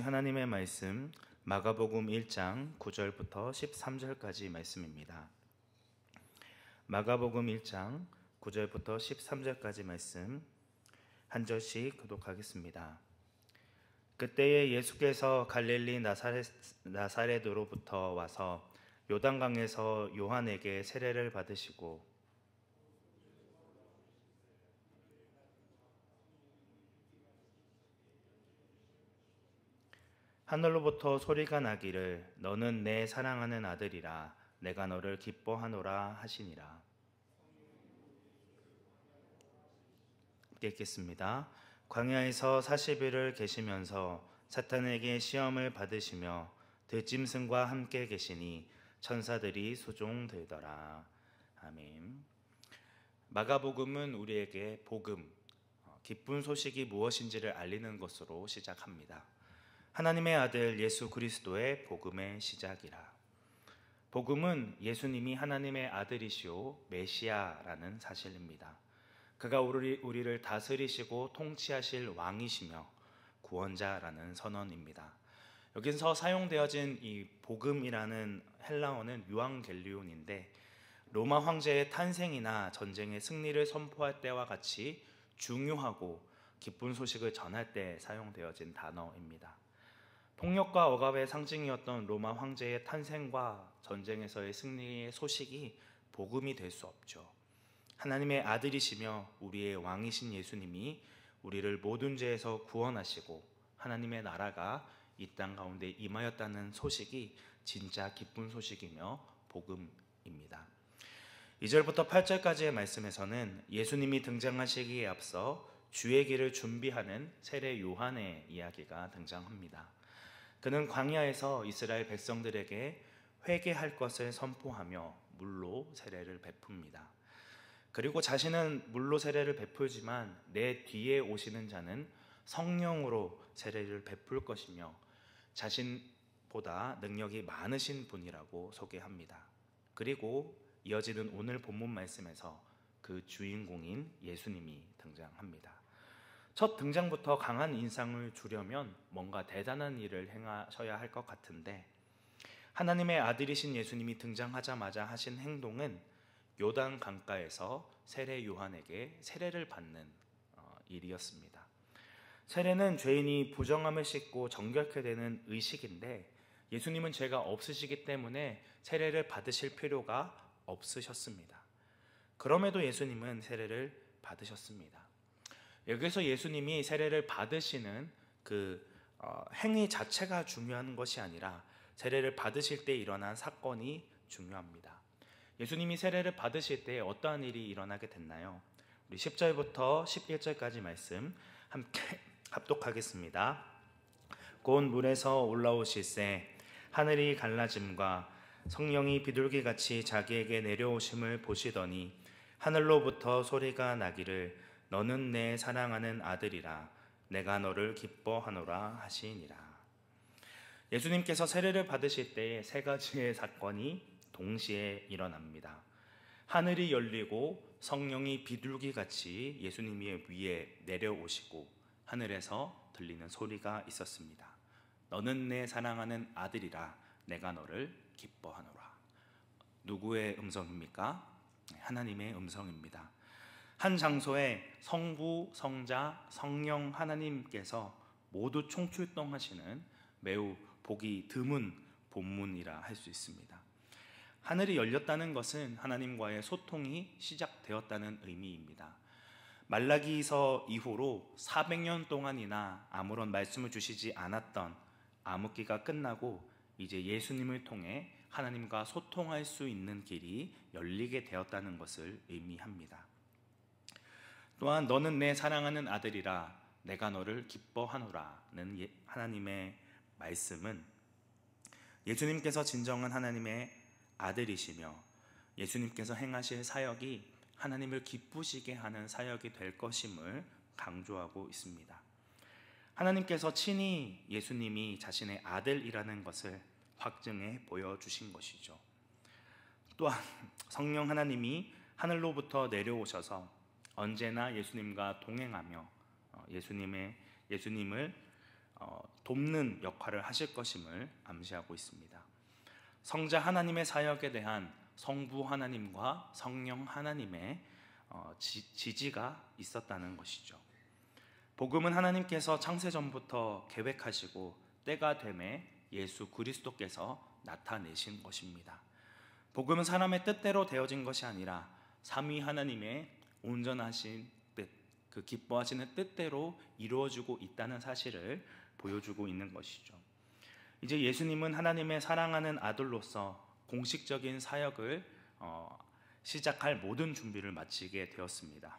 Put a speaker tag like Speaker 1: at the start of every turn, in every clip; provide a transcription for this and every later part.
Speaker 1: 하나님의 말씀 마가복음 1장 9절부터 13절까지 말씀입니다. 마가복음 1장 9절부터 13절까지 말씀 한 절씩 교독하겠습니다. 그때에 예수께서 갈릴리 나사렛으로부터 와서 요단강에서 요한에게 세례를 받으시고 하늘로부터 소리가 나기를 너는 내 사랑하는 아들이라 내가 너를 기뻐하노라 하시니라. 함께 읽겠습니다. 광야에서 40일을 계시면서 사탄에게 시험을 받으시며 들짐승과 함께 계시니 천사들이 수종들더라. 아멘. 마가복음은 우리에게 복음, 기쁜 소식이 무엇인지를 알리는 것으로 시작합니다. 하나님의 아들 예수 그리스도의 복음의 시작이라. 복음은 예수님이 하나님의 아들이시오 메시아라는 사실입니다. 그가 우리를 다스리시고 통치하실 왕이시며 구원자라는 선언입니다. 여기서 사용되어진 이 복음이라는 헬라어는 유앙겔리온인데 로마 황제의 탄생이나 전쟁의 승리를 선포할 때와 같이 중요하고 기쁜 소식을 전할 때 사용되어진 단어입니다. 폭력과 억압의 상징이었던 로마 황제의 탄생과 전쟁에서의 승리의 소식이 복음이 될 수 없죠. 하나님의 아들이시며 우리의 왕이신 예수님이 우리를 모든 죄에서 구원하시고 하나님의 나라가 이 땅 가운데 임하였다는 소식이 진짜 기쁜 소식이며 복음입니다. 2절부터 8절까지의 말씀에서는 예수님이 등장하시기에 앞서 주의 길을 준비하는 세례 요한의 이야기가 등장합니다. 그는 광야에서 이스라엘 백성들에게 회개할 것을 선포하며 물로 세례를 베풉니다. 그리고 자신은 물로 세례를 베풀지만 내 뒤에 오시는 자는 성령으로 세례를 베풀 것이며 자신보다 능력이 많으신 분이라고 소개합니다. 그리고 이어지는 오늘 본문 말씀에서 그 주인공인 예수님이 등장합니다. 첫 등장부터 강한 인상을 주려면 뭔가 대단한 일을 행하셔야 할 것 같은데 하나님의 아들이신 예수님이 등장하자마자 하신 행동은 요단 강가에서 세례 요한에게 세례를 받는 일이었습니다. 세례는 죄인이 부정함을 씻고 정결케 되는 의식인데 예수님은 죄가 없으시기 때문에 세례를 받으실 필요가 없으셨습니다. 그럼에도 예수님은 세례를 받으셨습니다. 여기서 예수님이 세례를 받으시는 그 행위 자체가 중요한 것이 아니라 세례를 받으실 때 일어난 사건이 중요합니다. 예수님이 세례를 받으실 때 어떠한 일이 일어나게 됐나요? 우리 10절부터 11절까지 말씀 함께 합독하겠습니다. 곧 물에서 올라오실새 하늘이 갈라짐과 성령이 비둘기같이 자기에게 내려오심을 보시더니 하늘로부터 소리가 나기를 너는 내 사랑하는 아들이라 내가 너를 기뻐하노라 하시니라. 예수님께서 세례를 받으실 때에 세 가지의 사건이 동시에 일어납니다. 하늘이 열리고 성령이 비둘기같이 예수님 위에 내려오시고 하늘에서 들리는 소리가 있었습니다. 너는 내 사랑하는 아들이라 내가 너를 기뻐하노라. 누구의 음성입니까? 하나님의 음성입니다. 한 장소에 성부, 성자, 성령 하나님께서 모두 총출동하시는 매우 보기 드문 본문이라 할 수 있습니다. 하늘이 열렸다는 것은 하나님과의 소통이 시작되었다는 의미입니다. 말라기서 이후로 400년 동안이나 아무런 말씀을 주시지 않았던 암흑기가 끝나고 이제 예수님을 통해 하나님과 소통할 수 있는 길이 열리게 되었다는 것을 의미합니다. 또한 너는 내 사랑하는 아들이라 내가 너를 기뻐하노라는 하나님의 말씀은 예수님께서 진정한 하나님의 아들이시며 예수님께서 행하실 사역이 하나님을 기쁘시게 하는 사역이 될 것임을 강조하고 있습니다. 하나님께서 친히 예수님이 자신의 아들이라는 것을 확증해 보여주신 것이죠. 또한 성령 하나님이 하늘로부터 내려오셔서 언제나 예수님과 동행하며 예수님을 돕는 역할을 하실 것임을 암시하고 있습니다. 성자 하나님의 사역에 대한 성부 하나님과 성령 하나님의 지지가 있었다는 것이죠. 복음은 하나님께서 창세 전부터 계획하시고 때가 되매 예수 그리스도께서 나타내신 것입니다. 복음은 사람의 뜻대로 되어진 것이 아니라 삼위 하나님의 온전하신 뜻, 그 기뻐하시는 뜻대로 이루어지고 있다는 사실을 보여주고 있는 것이죠. 이제 예수님은 하나님의 사랑하는 아들로서 공식적인 사역을 시작할 모든 준비를 마치게 되었습니다.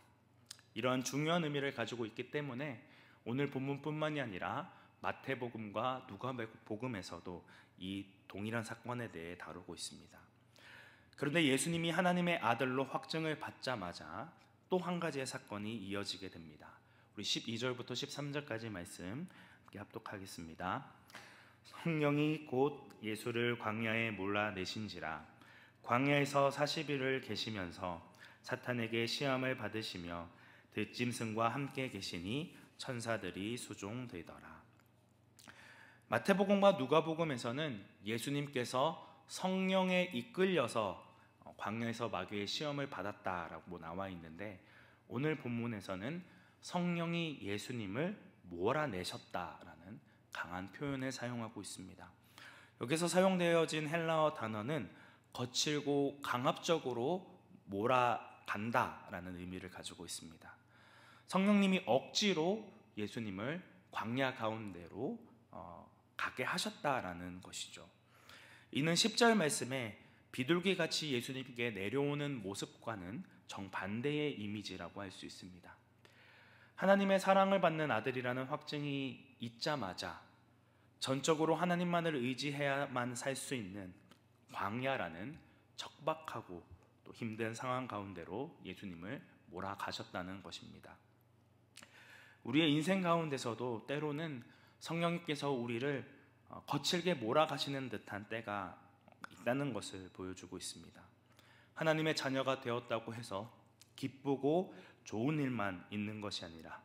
Speaker 1: 이러한 중요한 의미를 가지고 있기 때문에 오늘 본문뿐만이 아니라 마태복음과 누가복음에서도 이 동일한 사건에 대해 다루고 있습니다. 그런데 예수님이 하나님의 아들로 확증을 받자마자 또 한 가지의 사건이 이어지게 됩니다. 우리 12절부터 13절까지 말씀 함께 합독하겠습니다. 성령이 곧 예수를 광야에 몰아내신지라 광야에서 40일을 계시면서 사탄에게 시험을 받으시며 들짐승과 함께 계시니 천사들이 수종되더라. 마태복음과 누가복음에서는 예수님께서 성령에 이끌려서 광야에서 마귀의 시험을 받았다라고 나와 있는데, 오늘 본문에서는 성령이 예수님을 몰아내셨다라는 강한 표현을 사용하고 있습니다. 여기서 사용되어진 헬라어 단어는 거칠고 강압적으로 몰아간다라는 의미를 가지고 있습니다. 성령님이 억지로 예수님을 광야 가운데로 가게 하셨다라는 것이죠. 이는 10절 말씀에 비둘기같이 예수님께 내려오는 모습과는 정반대의 이미지라고 할 수 있습니다. 하나님의 사랑을 받는 아들이라는 확증이 있자마자 전적으로 하나님만을 의지해야만 살 수 있는 광야라는 척박하고 또 힘든 상황 가운데로 예수님을 몰아가셨다는 것입니다. 우리의 인생 가운데서도 때로는 성령님께서 우리를 거칠게 몰아가시는 듯한 때가 있다는 것을 보여주고 있습니다. 하나님의 자녀가 되었다고 해서 기쁘고 좋은 일만 있는 것이 아니라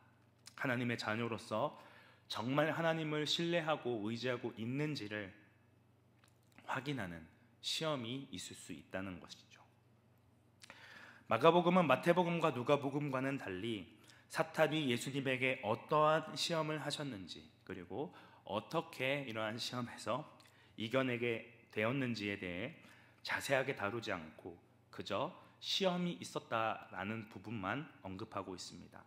Speaker 1: 하나님의 자녀로서 정말 하나님을 신뢰하고 의지하고 있는지를 확인하는 시험이 있을 수 있다는 것이죠. 마가복음은 마태복음과 누가복음과는 달리 사탄이 예수님에게 어떠한 시험을 하셨는지, 그리고 어떻게 이러한 시험에서 이겨내게 되었는지에 대해 자세하게 다루지 않고 그저 시험이 있었다라는 부분만 언급하고 있습니다.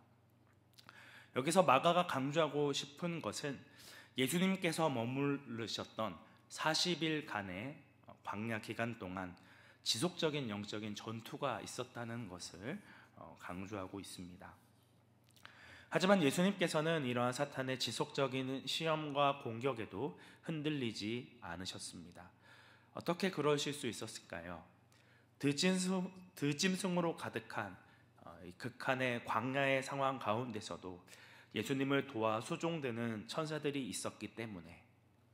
Speaker 1: 여기서 마가가 강조하고 싶은 것은 예수님께서 머무르셨던 40일간의 광야 기간 동안 지속적인 영적인 전투가 있었다는 것을 강조하고 있습니다. 하지만 예수님께서는 이러한 사탄의 지속적인 시험과 공격에도 흔들리지 않으셨습니다. 어떻게 그러실 수 있었을까요? 들짐승으로 가득한 극한의 광야의 상황 가운데서도 예수님을 도와 수종드는 천사들이 있었기 때문에,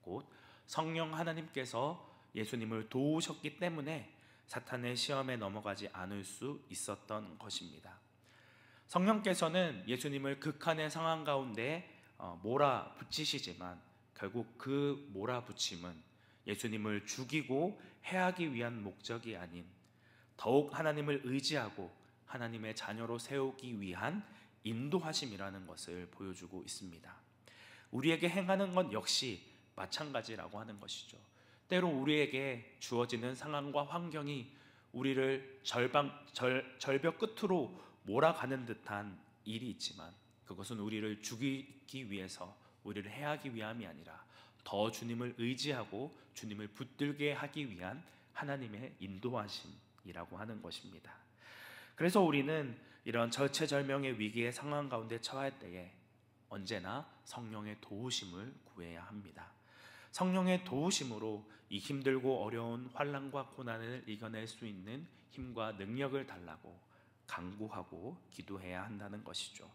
Speaker 1: 곧 성령 하나님께서 예수님을 도우셨기 때문에 사탄의 시험에 넘어가지 않을 수 있었던 것입니다. 성령께서는 예수님을 극한의 상황 가운데 몰아붙이시지만 결국 그 몰아붙임은 예수님을 죽이고 해하기 위한 목적이 아닌 더욱 하나님을 의지하고 하나님의 자녀로 세우기 위한 인도하심이라는 것을 보여주고 있습니다. 우리에게 행하는 것 역시 마찬가지라고 하는 것이죠. 때로 우리에게 주어지는 상황과 환경이 우리를 절벽 끝으로 몰아가는 듯한 일이 있지만 그것은 우리를 죽이기 위해서, 우리를 해하기 위함이 아니라 더 주님을 의지하고 주님을 붙들게 하기 위한 하나님의 인도하심이라고 하는 것입니다. 그래서 우리는 이런 절체절명의 위기의 상황 가운데 처할 때에 언제나 성령의 도우심을 구해야 합니다. 성령의 도우심으로 이 힘들고 어려운 환난과 고난을 이겨낼 수 있는 힘과 능력을 달라고 간구하고 기도해야 한다는 것이죠.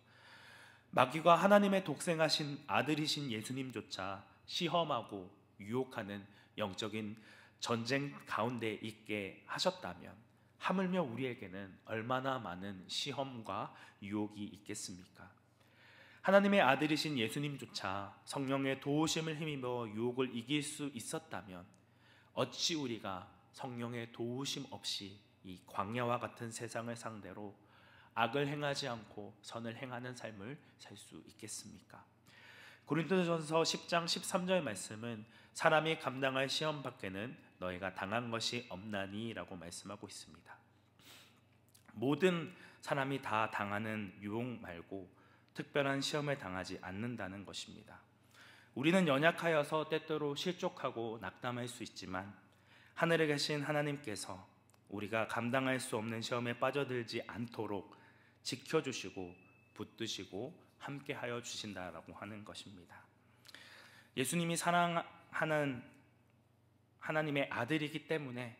Speaker 1: 마귀가 하나님의 독생하신 아들이신 예수님조차 시험하고 유혹하는 영적인 전쟁 가운데 있게 하셨다면 하물며 우리에게는 얼마나 많은 시험과 유혹이 있겠습니까?
Speaker 2: 하나님의 아들이신 예수님조차 성령의 도우심을 힘입어 유혹을 이길 수 있었다면 어찌 우리가 성령의 도우심 없이 이 광야와 같은 세상을 상대로 악을 행하지 않고 선을 행하는 삶을 살 수 있겠습니까? 고린도전서 10장 13절 말씀은 사람이 감당할 시험 밖에는 너희가 당한 것이 없나니 라고 말씀하고 있습니다. 모든 사람이 다 당하는 유혹 말고 특별한 시험을 당하지 않는다는 것입니다. 우리는 연약하여서 때때로 실족하고 낙담할 수 있지만 하늘에 계신 하나님께서 우리가 감당할 수 없는 시험에 빠져들지 않도록 지켜주시고 붙드시고 함께하여 주신다라고 하는 것입니다. 예수님이 사랑하는 하나님의 아들이기 때문에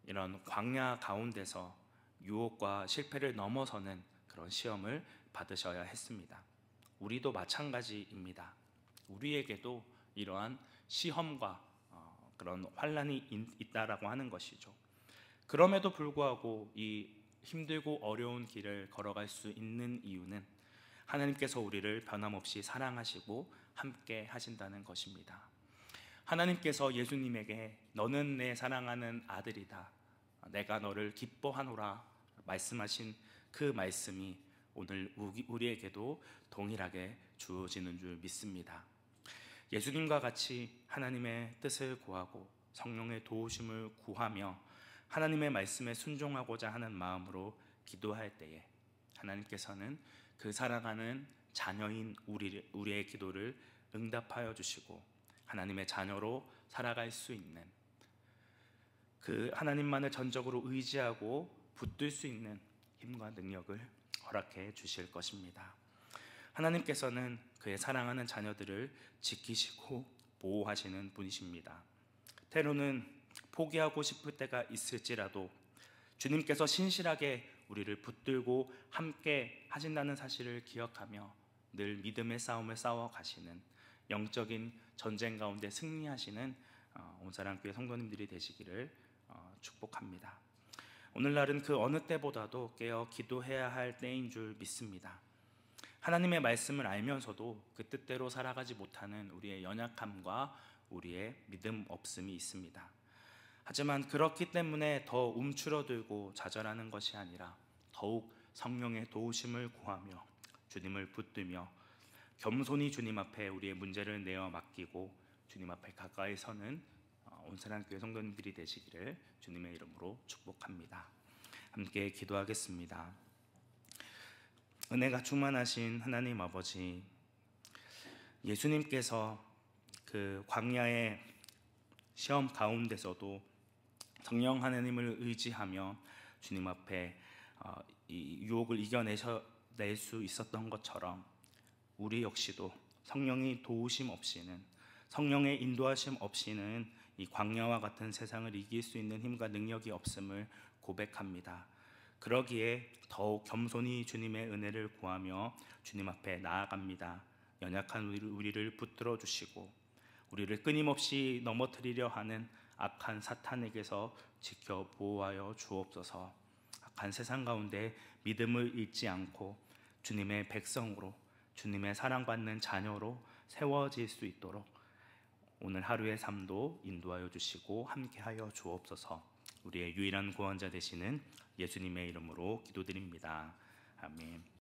Speaker 2: 이런 광야 가운데서 유혹과 실패를 넘어서는 그런 시험을 받으셔야 했습니다. 우리도 마찬가지입니다. 우리에게도 이러한 시험과 그런 환난이 있다라고 하는 것이죠. 그럼에도 불구하고 이 힘들고 어려운 길을 걸어갈 수 있는 이유는 하나님께서 우리를 변함없이 사랑하시고 함께 하신다는 것입니다. 하나님께서 예수님에게 너는 내 사랑하는 아들이다, 내가 너를 기뻐하노라 말씀하신 그 말씀이 오늘 우리에게도 동일하게 주어지는 줄 믿습니다. 예수님과 같이 하나님의 뜻을 구하고 성령의 도우심을 구하며 하나님의 말씀에 순종하고자 하는 마음으로 기도할 때에 하나님께서는 그 사랑하는 자녀인 우리의 기도를 응답하여 주시고 하나님의 자녀로 살아갈 수 있는, 그 하나님만을 전적으로 의지하고 붙들 수 있는 힘과 능력을 허락해 주실 것입니다. 하나님께서는 그의 사랑하는 자녀들을 지키시고 보호하시는 분이십니다. 때로는 포기하고 싶을 때가 있을지라도 주님께서 신실하게 우리를 붙들고 함께 하신다는 사실을 기억하며 늘 믿음의 싸움을 싸워 가시는, 영적인 전쟁 가운데 승리하시는 온사랑교회 성도님들이 되시기를 축복합니다. 오늘날은 그 어느 때보다도 깨어 기도해야 할 때인 줄 믿습니다. 하나님의 말씀을 알면서도 그 뜻대로 살아가지 못하는 우리의 연약함과 우리의 믿음 없음이 있습니다. 하지만 그렇기 때문에 더 움츠러들고 좌절하는 것이 아니라 더욱 성령의 도우심을 구하며 주님을 붙들며 겸손히 주님 앞에 우리의 문제를 내어 맡기고 주님 앞에 가까이 서는 온사랑교회 성도님들이 되시기를 주님의 이름으로 축복합니다. 함께 기도하겠습니다. 은혜가 충만하신 하나님 아버지, 예수님께서 그 광야의 시험 가운데서도 성령 하나님을 의지하며 주님 앞에 이 유혹을 이겨낼 수 있었던 것처럼 우리 역시도 성령의 도우심 없이는, 성령의 인도하심 없이는 이 광야와 같은 세상을 이길 수 있는 힘과 능력이 없음을 고백합니다. 그러기에 더욱 겸손히 주님의 은혜를 구하며 주님 앞에 나아갑니다. 연약한 우리를 붙들어 주시고 우리를 끊임없이 넘어뜨리려 하는 악한 사탄에게서 지켜 보호하여 주옵소서. 악한 세상 가운데 믿음을 잃지 않고 주님의 백성으로, 주님의 사랑받는 자녀로 세워질 수 있도록 오늘 하루의 삶도 인도하여 주시고 함께하여 주옵소서. 우리의 유일한 구원자 되시는 예수님의 이름으로 기도드립니다. 아멘.